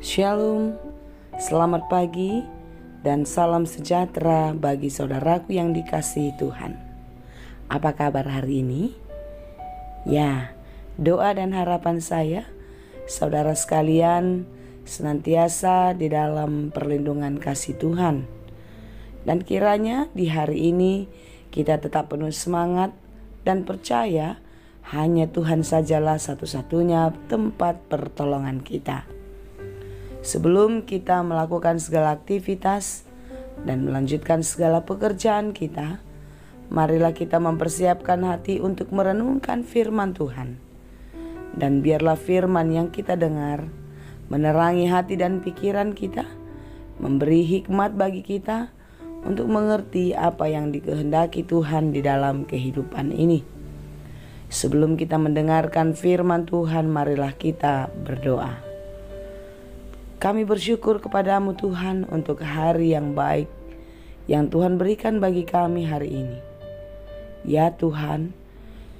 Shalom, selamat pagi dan salam sejahtera bagi saudaraku yang dikasihi Tuhan. Apa kabar hari ini? Ya, doa dan harapan saya, saudara sekalian senantiasa di dalam perlindungan kasih Tuhan. Dan kiranya di hari ini kita tetap penuh semangat dan percaya hanya Tuhan sajalah satu-satunya tempat pertolongan kita. Sebelum kita melakukan segala aktivitas dan melanjutkan segala pekerjaan kita, marilah kita mempersiapkan hati untuk merenungkan firman Tuhan. Dan biarlah firman yang kita dengar menerangi hati dan pikiran kita, memberi hikmat bagi kita untuk mengerti apa yang dikehendaki Tuhan di dalam kehidupan ini. Sebelum kita mendengarkan firman Tuhan, marilah kita berdoa. Kami bersyukur kepadamu Tuhan untuk hari yang baik yang Tuhan berikan bagi kami hari ini. Ya Tuhan,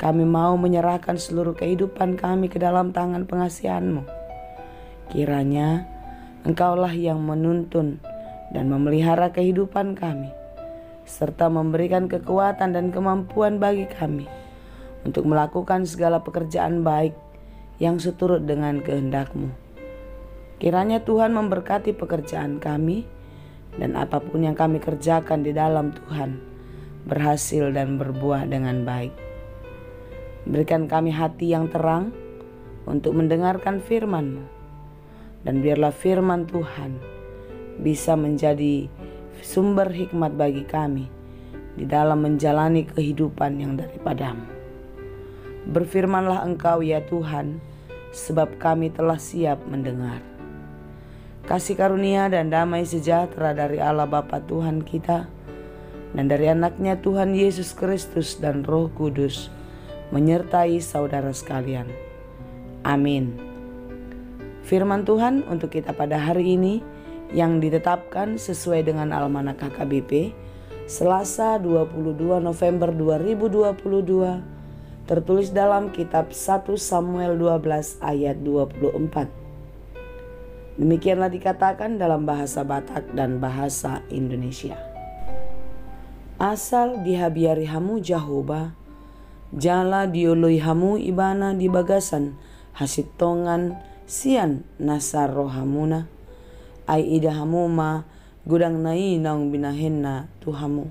kami mau menyerahkan seluruh kehidupan kami ke dalam tangan pengasihan-Mu. Kiranya Engkaulah yang menuntun dan memelihara kehidupan kami, serta memberikan kekuatan dan kemampuan bagi kami untuk melakukan segala pekerjaan baik yang seturut dengan kehendak-Mu. Kiranya Tuhan memberkati pekerjaan kami dan apapun yang kami kerjakan di dalam Tuhan berhasil dan berbuah dengan baik. Berikan kami hati yang terang untuk mendengarkan firman-Mu, dan biarlah firman Tuhan bisa menjadi sumber hikmat bagi kami di dalam menjalani kehidupan yang daripada-Mu. Berfirmanlah Engkau ya Tuhan, sebab kami telah siap mendengar. Kasih karunia dan damai sejahtera dari Allah Bapa Tuhan kita dan dari anaknya Tuhan Yesus Kristus dan Roh Kudus menyertai saudara sekalian. Amin. Firman Tuhan untuk kita pada hari ini yang ditetapkan sesuai dengan Almanak HKBP Selasa 22 November 2022 tertulis dalam kitab 1 Samuel 12 ayat 24. Demikianlah dikatakan dalam bahasa Batak dan bahasa Indonesia. Asal dihabiari hamu Jahoba, jala dioloi hamu ibana di bagasan, hasitongan sian nasar rohamuna, ai ida hamu ma gudang nai naung binahenna tuhamu.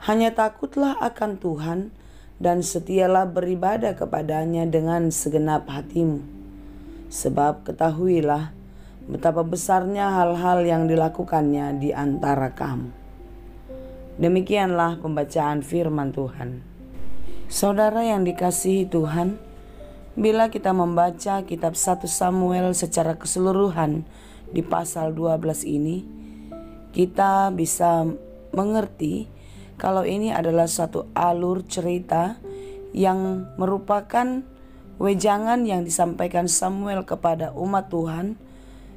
Hanya takutlah akan Tuhan dan setialah beribadah kepadanya dengan segenap hatimu. Sebab ketahuilah betapa besarnya hal-hal yang dilakukannya di antara kamu. Demikianlah pembacaan firman Tuhan. Saudara yang dikasihi Tuhan, bila kita membaca kitab 1 Samuel secara keseluruhan di pasal 12 ini, kita bisa mengerti kalau ini adalah satu alur cerita yang merupakan wejangan yang disampaikan Samuel kepada umat Tuhan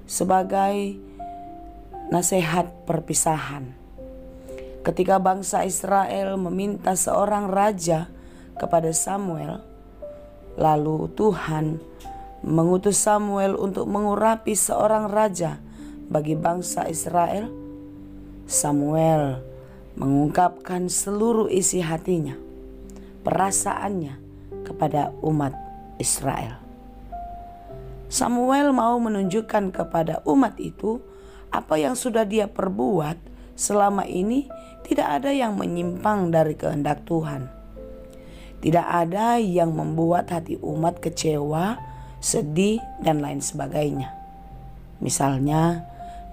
sebagai nasihat perpisahan. Ketika bangsa Israel meminta seorang raja kepada Samuel, lalu Tuhan mengutus Samuel untuk mengurapi seorang raja bagi bangsa Israel. Samuel mengungkapkan seluruh isi hatinya, perasaannya kepada umat Israel. Samuel mau menunjukkan kepada umat itu apa yang sudah dia perbuat selama ini tidak ada yang menyimpang dari kehendak Tuhan. Tidak ada yang membuat hati umat kecewa, sedih, dan lain sebagainya. Misalnya,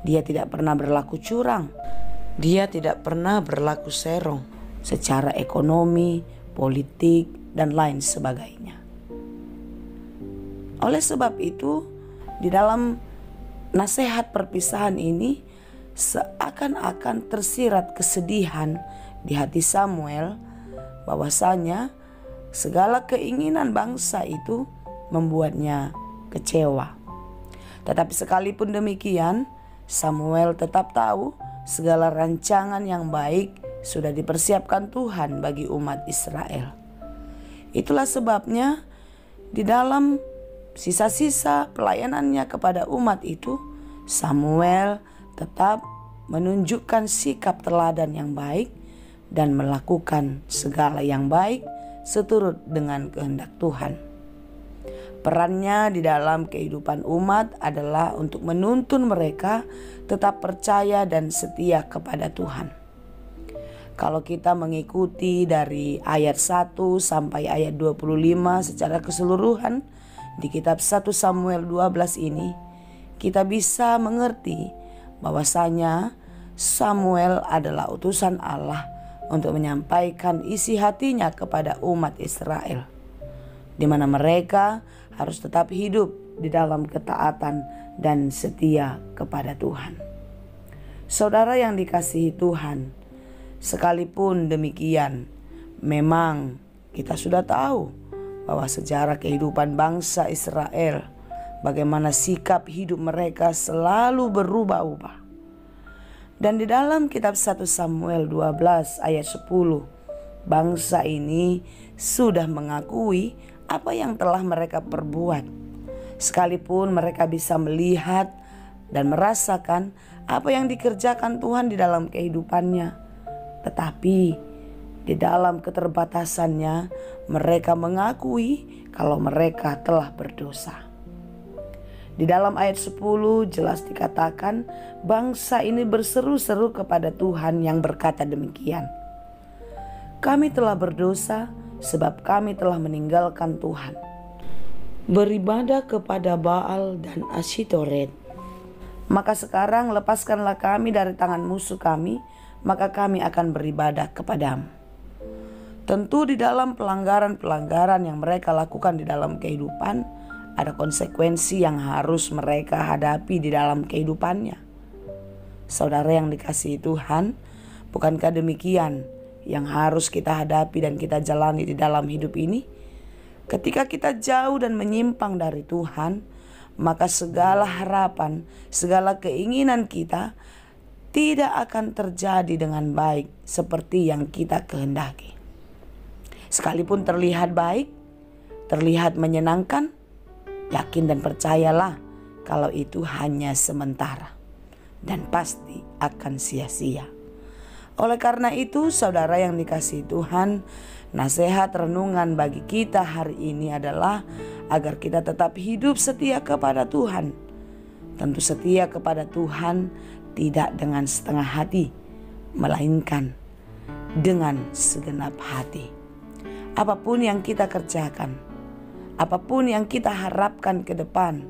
dia tidak pernah berlaku curang. Dia tidak pernah berlaku serong secara ekonomi, politik, dan lain sebagainya. Oleh sebab itu, di dalam nasihat perpisahan ini seakan-akan tersirat kesedihan di hati Samuel bahwasanya segala keinginan bangsa itu membuatnya kecewa. Tetapi sekalipun demikian, Samuel tetap tahu segala rancangan yang baik sudah dipersiapkan Tuhan bagi umat Israel. Itulah sebabnya di dalam sisa-sisa pelayanannya kepada umat itu, Samuel tetap menunjukkan sikap teladan yang baik dan melakukan segala yang baik seturut dengan kehendak Tuhan. Perannya di dalam kehidupan umat adalah untuk menuntun mereka tetap percaya dan setia kepada Tuhan. Kalau kita mengikuti dari ayat 1 sampai ayat 25 secara keseluruhan di kitab 1 Samuel 12 ini, kita bisa mengerti bahwasanya Samuel adalah utusan Allah untuk menyampaikan isi hatinya kepada umat Israel, di mana mereka harus tetap hidup di dalam ketaatan dan setia kepada Tuhan. Saudara yang dikasihi Tuhan, sekalipun demikian, memang kita sudah tahu bahwa sejarah kehidupan bangsa Israel, bagaimana sikap hidup mereka selalu berubah-ubah. Dan di dalam kitab 1 Samuel 12 ayat 10, bangsa ini sudah mengakui apa yang telah mereka perbuat. Sekalipun mereka bisa melihat dan merasakan apa yang dikerjakan Tuhan di dalam kehidupannya, tetapi di dalam keterbatasannya mereka mengakui kalau mereka telah berdosa. Di dalam ayat 10 jelas dikatakan bangsa ini berseru-seru kepada Tuhan yang berkata demikian. Kami telah berdosa sebab kami telah meninggalkan Tuhan, beribadah kepada Baal dan Asyitoret. Maka sekarang lepaskanlah kami dari tangan musuh kami, maka kami akan beribadah kepadamu. Tentu di dalam pelanggaran-pelanggaran yang mereka lakukan di dalam kehidupan, ada konsekuensi yang harus mereka hadapi di dalam kehidupannya. Saudara yang dikasihi Tuhan, bukankah demikian yang harus kita hadapi dan kita jalani di dalam hidup ini? Ketika kita jauh dan menyimpang dari Tuhan, maka segala harapan, segala keinginan kita tidak akan terjadi dengan baik seperti yang kita kehendaki. Sekalipun terlihat baik, terlihat menyenangkan, yakin dan percayalah kalau itu hanya sementara dan pasti akan sia-sia. Oleh karena itu, saudara yang dikasihi Tuhan, nasihat renungan bagi kita hari ini adalah agar kita tetap hidup setia kepada Tuhan. Tentu setia kepada Tuhan tidak dengan setengah hati, melainkan dengan segenap hati. Apapun yang kita kerjakan, apapun yang kita harapkan ke depan,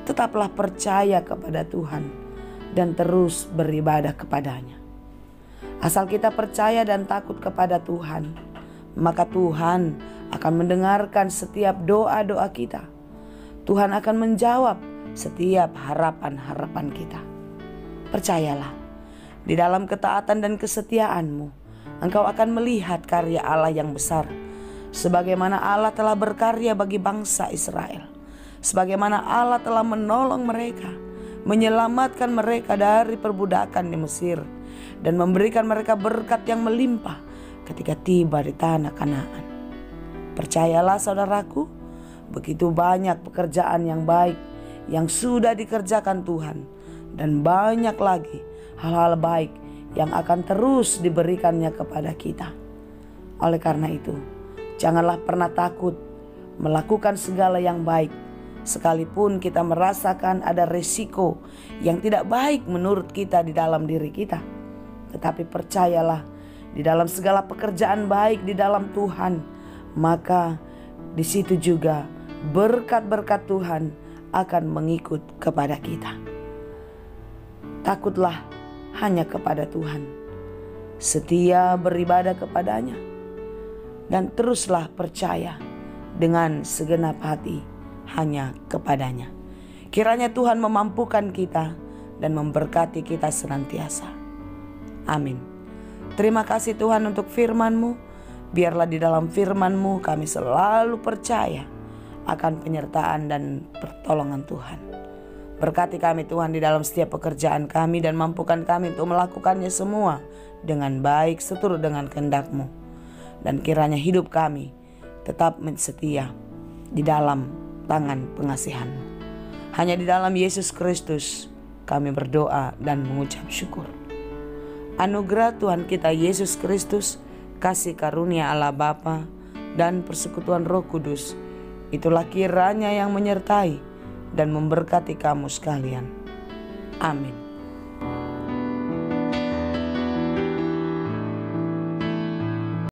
tetaplah percaya kepada Tuhan dan terus beribadah kepadanya. Asal kita percaya dan takut kepada Tuhan, maka Tuhan akan mendengarkan setiap doa-doa kita. Tuhan akan menjawab setiap harapan-harapan kita. Percayalah, di dalam ketaatan dan kesetiaanmu, engkau akan melihat karya Allah yang besar. Sebagaimana Allah telah berkarya bagi bangsa Israel, sebagaimana Allah telah menolong mereka, menyelamatkan mereka dari perbudakan di Mesir, dan memberikan mereka berkat yang melimpah ketika tiba di tanah Kanaan. Percayalah saudaraku, begitu banyak pekerjaan yang baik yang sudah dikerjakan Tuhan, dan banyak lagi hal-hal baik yang akan terus diberikannya kepada kita. Oleh karena itu, janganlah pernah takut melakukan segala yang baik, sekalipun kita merasakan ada resiko yang tidak baik menurut kita di dalam diri kita. Tetapi percayalah, di dalam segala pekerjaan baik di dalam Tuhan, maka di situ juga berkat-berkat Tuhan akan mengikut kepada kita. Takutlah hanya kepada Tuhan, setia beribadah kepadanya, dan teruslah percaya dengan segenap hati hanya kepadanya. Kiranya Tuhan memampukan kita dan memberkati kita senantiasa. Amin. Terima kasih Tuhan untuk firman-Mu. Biarlah di dalam firman-Mu kami selalu percaya akan penyertaan dan pertolongan Tuhan. Berkati kami Tuhan di dalam setiap pekerjaan kami, dan mampukan kami untuk melakukannya semua dengan baik seturut dengan kehendak-Mu. Dan kiranya hidup kami tetap setia di dalam tangan pengasihan-Mu. Hanya di dalam Yesus Kristus kami berdoa dan mengucap syukur. Anugerah Tuhan kita Yesus Kristus, kasih karunia Allah Bapa, dan persekutuan Roh Kudus, itulah kiranya yang menyertai dan memberkati kamu sekalian. Amin.